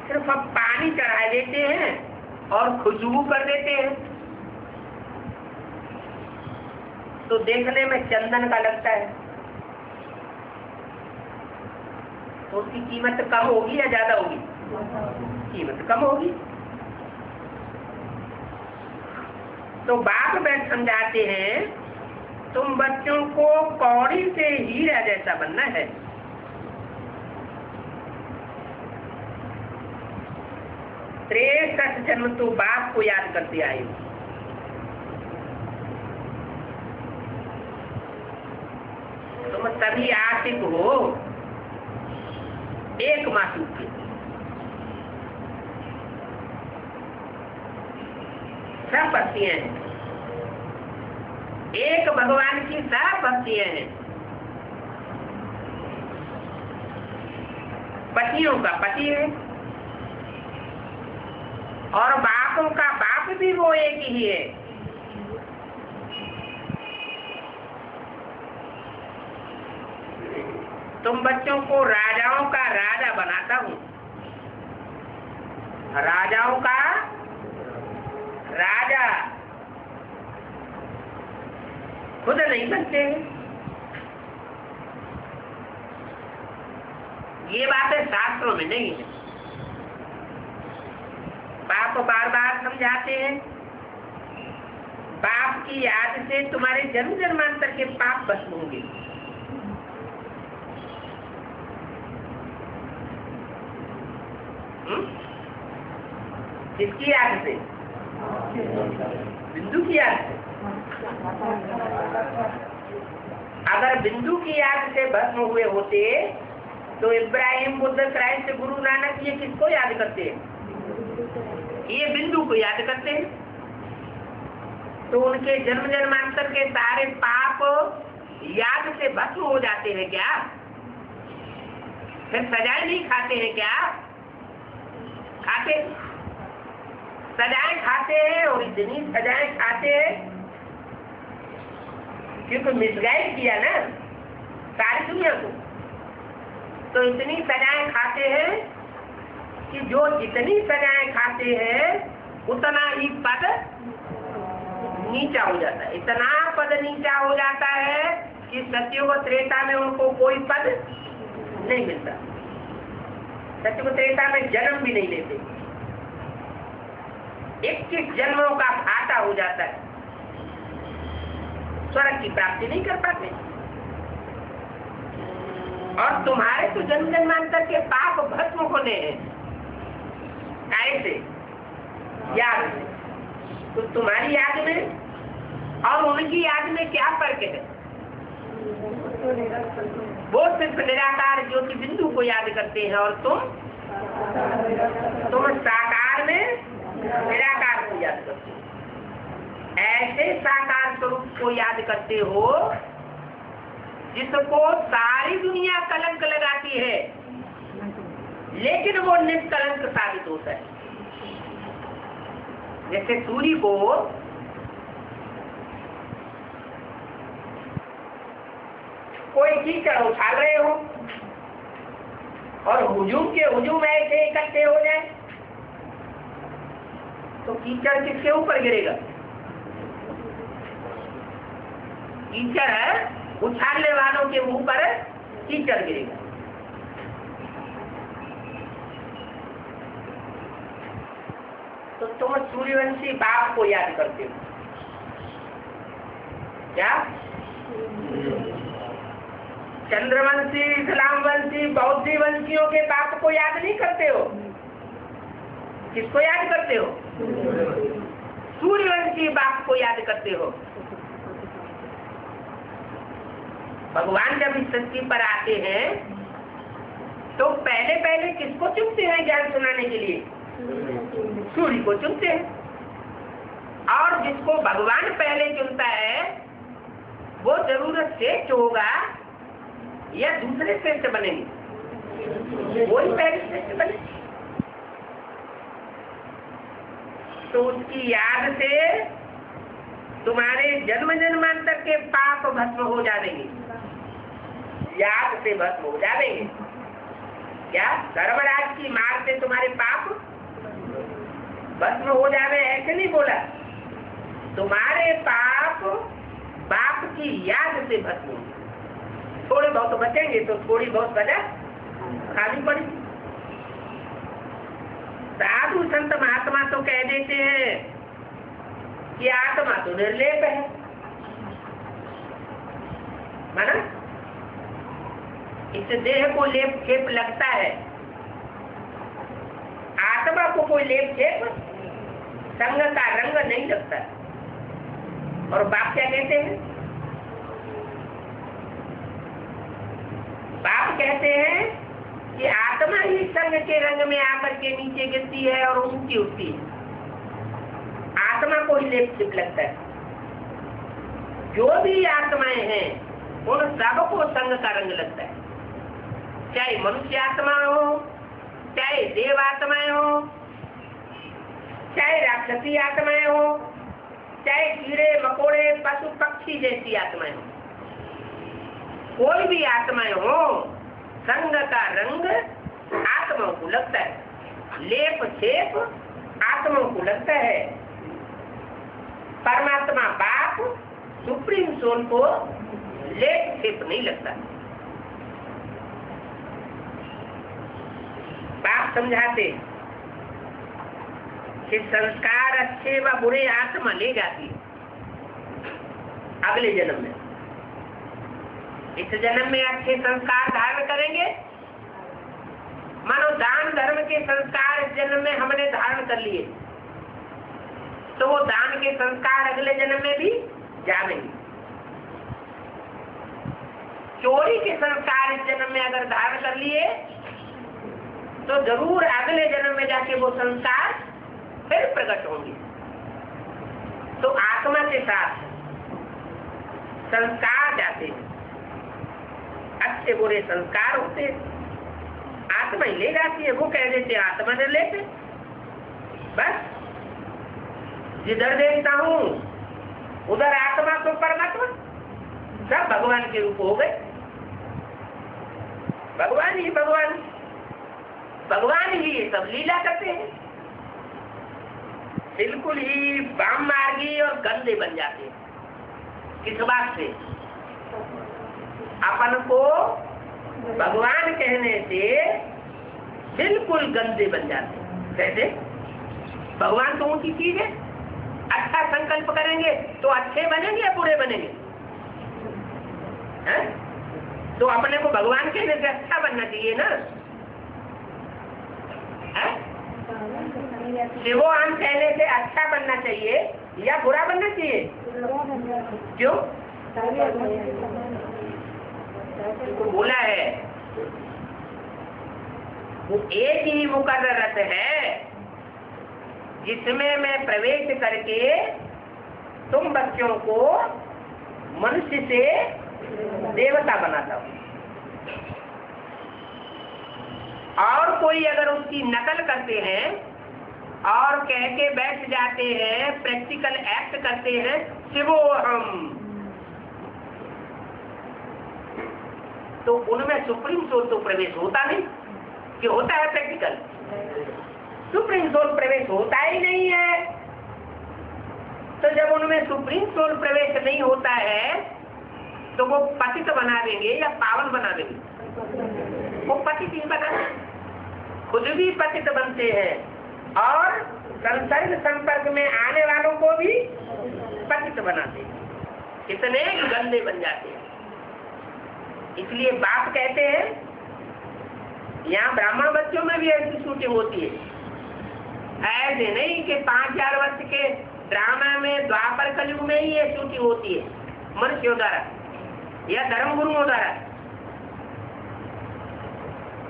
सिर्फ अब पानी चढ़ा देते हैं और खुशबू कर देते हैं, तो देखने में चंदन का लगता है। तो उसकी कीमत कम होगी या ज्यादा होगी? कीमत कम होगी। तो बाप बैठ समझाते हैं, तुम बच्चों को कौड़ी से हीरा जैसा बनना है। त्रेसठ जन्म तो बाप को याद करते आए हो। तुम सभी आशिक हो एक मासूम के। सब भक्तियां हैं, एक भगवान की सब भक्तियां हैं। पतियों का पति है और बापों का बाप भी वो एक ही है। तुम बच्चों को राजाओं का राजा बनाता हूँ, राजाओं का राजा खुद नहीं बनते। ये बातें शास्त्रों में नहीं है। बाप बार बार समझाते हैं, बाप की याद से तुम्हारे जन्म जन्मांतर के पाप भस्म होंगे। किसकी याद से? बिंदु की याद से। अगर बिंदु की याद से भस्म हुए होते तो इब्राहिम, बुद्ध, क्राइस्ट, गुरु नानक ये किसको याद करते हैं? ये बिंदु को याद करते हैं। तो उनके जन्म जन्मांतर के सारे पाप याद से भस्म हो जाते हैं क्या? फिर सजाएं नहीं खाते हैं क्या? खाते, सजाएं खाते हैं, और इतनी सजाएं खाते हैं क्योंकि मिसगाइड किया ना सारी दुनिया को। तो इतनी सजाएं खाते हैं कि जो जितनी सजाएं खाते हैं उतना ही पद नीचा हो जाता है। इतना पद नीचा हो जाता है कि सत्युग त्रेता में उनको कोई पद नहीं मिलता। सत्युग त्रेता में जन्म भी नहीं लेते। 21 जन्मों का घाटा हो जाता है, स्वर्ग की प्राप्ति नहीं कर पाते। और तुम्हारे तो जन्म जन्मांतर के पाप भस्म होने हैं। कैसे? याद से। तो तुम्हारी याद में और उनकी याद में क्या फर्क है? वो सिर्फ निराकार ज्योति बिंदु को याद करते हैं और तुम साकार में निराकार को याद करते हो। ऐसे साकार स्वरूप को याद करते हो जिसको सारी दुनिया कलंक लगाती है, लेकिन वो निष्कलंक साबित होता है। जैसे सूर्य को कोई कीचड़ उछाल रहे हो और हुजूम के हुजूम ऐसे इकट्ठे हो जाए तो कीचड़ किसके ऊपर गिरेगा? कीचड़ उछालने वालों के मुंह पर कीचड़ गिरेगा। तो तुम सूर्यवंशी बाप को याद करते हो क्या? चंद्रवंशी, इस्लामवंशी, बौद्धी वंशियों के बाप को याद नहीं करते हो। किसको याद करते हो? सूर्यवंशी बाप को याद करते हो। भगवान जब इस सृष्टि पर आते हैं तो पहले पहले किसको चुनते हैं ज्ञान सुनाने के लिए? सूर्य को चुनते हैं। और जिसको भगवान पहले चुनता है वो जरूरत श्रेष्ठ होगा या दूसरे श्रेष्ठ बनेंगे? वही पहले श्रेष्ठ बने। तो उसकी याद से तुम्हारे जन्म जन्मांतर के पाप भस्म हो जाएंगे। याद से भस्म हो जाएंगे। क्या धर्मराज की मार से तुम्हारे पाप भस्म हो जावे? ऐसे नहीं बोला। तुम्हारे पाप बाप की याद से भस्म हो। थोड़े बहुत बचेंगे तो थोड़ी बहुत वजह खाली पड़ी। साधु संत महात्मा तो कह देते हैं कि आत्मा तो निर्लेप है, माना इस देह को लेप खेप लगता है, आत्मा को कोई लेप खेप संग का रंग नहीं लगता। और बाप क्या कहते हैं? बाप कहते हैं कि आत्मा ही संग के रंग में आकर के नीचे गिरती है और ऊंची उठती है। आत्मा को ही लेप खेप लगता है। जो भी आत्माएं हैं उन सबको संग का रंग लगता है, चाहे मनुष्य आत्मा हो, चाहे देव आत्माएं हो, चाहे राक्षसी आत्माएं हो, चाहे कीड़े मकोड़े पशु पक्षी जैसी आत्माएं हो। कोई भी आत्माएं हो, संग का रंग आत्माओं को लगता है, लेप छेप आत्माओं को लगता है। परमात्मा बाप सुप्रीम सोल को लेप छेप नहीं लगता। बाप समझाते कि संस्कार अच्छे व बुरे आत्मा ले जाती है अगले जन्म में। इस जन्म में अच्छे संस्कार धारण करेंगे, मानो दान धर्म के संस्कार इस जन्म में हमने धारण कर लिए, तो वो दान के संस्कार अगले जन्म में भी जाएंगे। चोरी के संस्कार इस जन्म में अगर धारण कर लिए तो जरूर अगले जन्म में जाके वो संस्कार फिर प्रकट होंगे। तो आत्मा के साथ संस्कार जाते हैं, अच्छे बुरे संस्कार होते हैं, आत्मा ही ले जाती है। वो कह देते आत्मा ने लेते, बस जिधर देखता हूं उधर आत्मा तो परमात्मा सब भगवान के रूप हो गए। भगवान ही भगवान ही ये सब लीला करते हैं, बिल्कुल ही वाम मार्गी और गंदे बन जाते हैं। किस बात से? अपन को भगवान कहने से बिल्कुल गंदे बन जाते हैं। कैसे? भगवान तो ऊंची चीज है, अच्छा संकल्प करेंगे तो अच्छे बनेंगे या बुरे बनेंगे? है? तो अपने को भगवान कहने से अच्छा बनना चाहिए ना। शिवोहम कहने से अच्छा बनना चाहिए या बुरा बनना चाहिए? क्यों? तो बोला है वो एक ही मुकर्ररत है जिसमें मैं प्रवेश करके तुम बच्चों को मनुष्य से देवता बनाता हूं। और कोई अगर उसकी नकल करते हैं और कह के बैठ जाते हैं, प्रैक्टिकल एक्ट करते हैं शिवोहम, तो उनमें सुप्रीम सोल तो प्रवेश होता नहीं। कि होता है प्रैक्टिकल? सुप्रीम सोल प्रवेश होता ही नहीं है। तो जब उनमें सुप्रीम सोल प्रवेश नहीं होता है तो वो पतित बना देंगे या पावन बना देंगे? वो पतित ही बना, खुद भी पतित बनते हैं और संसर्ग संपर्क में आने वालों को भी पतित बनाते हैं। कितने गंदे बन जाते हैं। इसलिए बाप कहते हैं यहाँ ब्राह्मण बच्चों में भी ऐसी शूटिंग होती है। ऐसे नहीं कि 5000 वर्ष के ड्रामा में द्वापर कलयुग में ही ये शूटिंग होती है मनुष्यों द्वारा या धर्म गुरुओं द्वारा।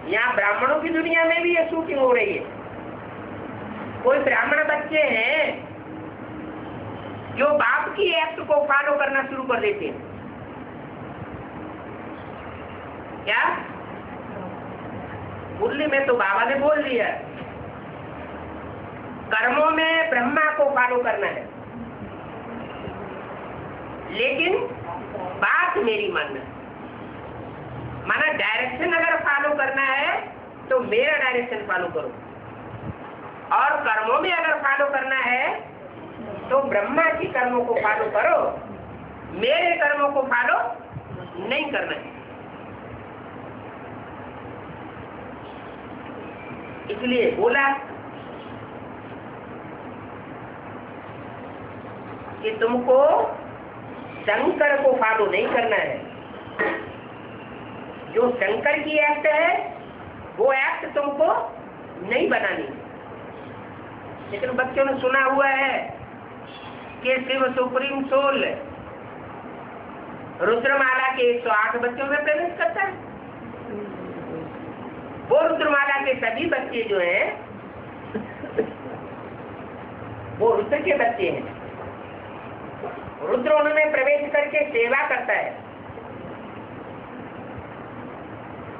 यहाँ ब्राह्मणों की दुनिया में भी ये शूटिंग हो रही है। कोई ब्राह्मण बच्चे हैं जो बाप की एक्ट को फॉलो करना शुरू कर देते हैं। क्या? मुरली में तो बाबा ने बोल दिया कर्मों में ब्रह्मा को फॉलो करना है, लेकिन बात मेरी मानना, माना डायरेक्शन अगर फॉलो करना है तो मेरा डायरेक्शन फॉलो करो, और कर्मों में अगर फॉलो करना है तो ब्रह्मा की कर्मों को फॉलो करो, मेरे कर्मों को फॉलो नहीं करना है। इसलिए बोला कि तुमको शंकर को फॉलो नहीं करना है। जो शंकर की एक्ट है वो एक्ट तुमको नहीं बनानी। लेकिन बच्चों ने सुना हुआ है कि शिव सुप्रीम सोल रुद्रमाला के 108 बच्चों में प्रवेश करता है। वो रुद्रमाला के सभी बच्चे जो हैं वो रुद्र के बच्चे हैं। रुद्र उनमें प्रवेश करके सेवा करता है,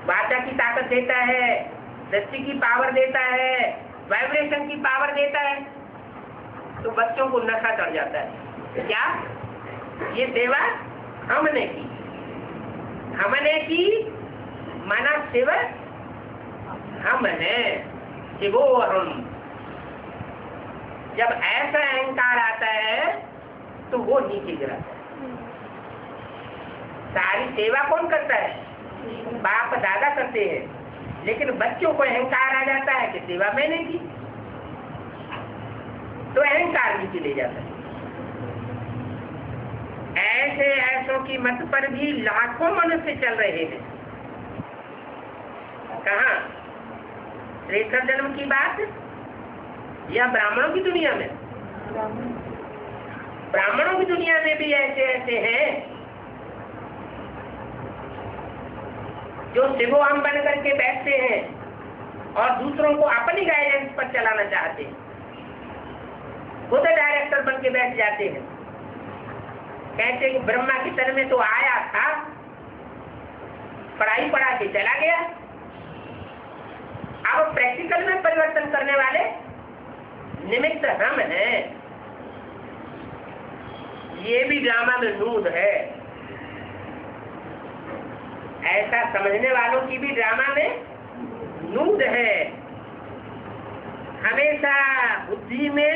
वाचा की ताकत देता है, दृष्टि की पावर देता है, वाइब्रेशन की पावर देता है। तो बच्चों को नशा चढ़ जाता है। क्या? ये सेवा हमने की माना शिव हम हैं, शिवो हम। जब ऐसा अहंकार आता है तो वो नीचे गिराता है। सारी सेवा कौन करता है? बाप दादा करते हैं। लेकिन बच्चों को अहंकार आ जाता है कि सेवा मैंने की, तो अहंकार नीचे ले जाता है। ऐसों की मत पर भी लाखों मनुष्य चल रहे हैं। कहाँ? त्रेसठ जन्म की बात या ब्राह्मणों की दुनिया में? ब्राह्मणों की दुनिया में भी ऐसे ऐसे हैं जो शिवो हम बन करके बैठते हैं और दूसरों को अपनी गाइडेंस पर चलाना चाहते हैं, खुद डायरेक्टर बन के बैठ जाते हैं। कहते हैं कि ब्रह्मा की तन में तो आया था, पढ़ाई पढ़ा के चला गया। अब प्रैक्टिकल में परिवर्तन करने वाले निमित्त हम हैं। ये भी ड्रामा में नूद है। ऐसा समझने वालों की भी ड्रामा में नूद है। हमेशा बुद्धि में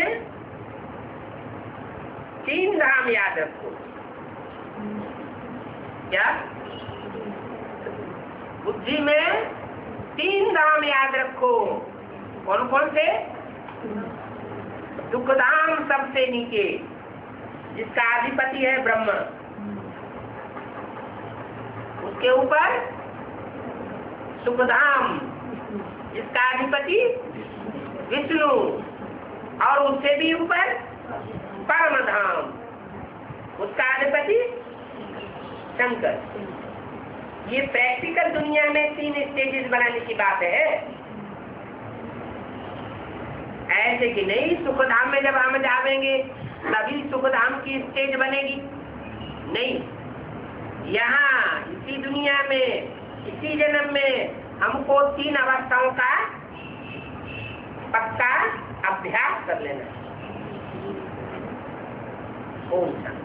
3 धाम याद रखो। क्या? बुद्धि में 3 धाम याद रखो। कौन कौन से? दुखधाम सबसे नीचे, जिसका अधिपति है ब्रह्मा, उसके ऊपर सुखधाम, जिसका अधिपति विष्णु, और उससे भी ऊपर परम धाम, उसका अधिपति शंकर। ये प्रैक्टिकल दुनिया में 3 स्टेजेस बनाने की बात है। ऐसे कि नहीं सुखधाम में जब हम जावेंगे तभी सुखधाम की स्टेज बनेगी, नहीं। यहाँ इसी दुनिया में, इसी जन्म में हमको 3 अवस्थाओं का पक्का अभ्यास कर लेना है। ओम शांति।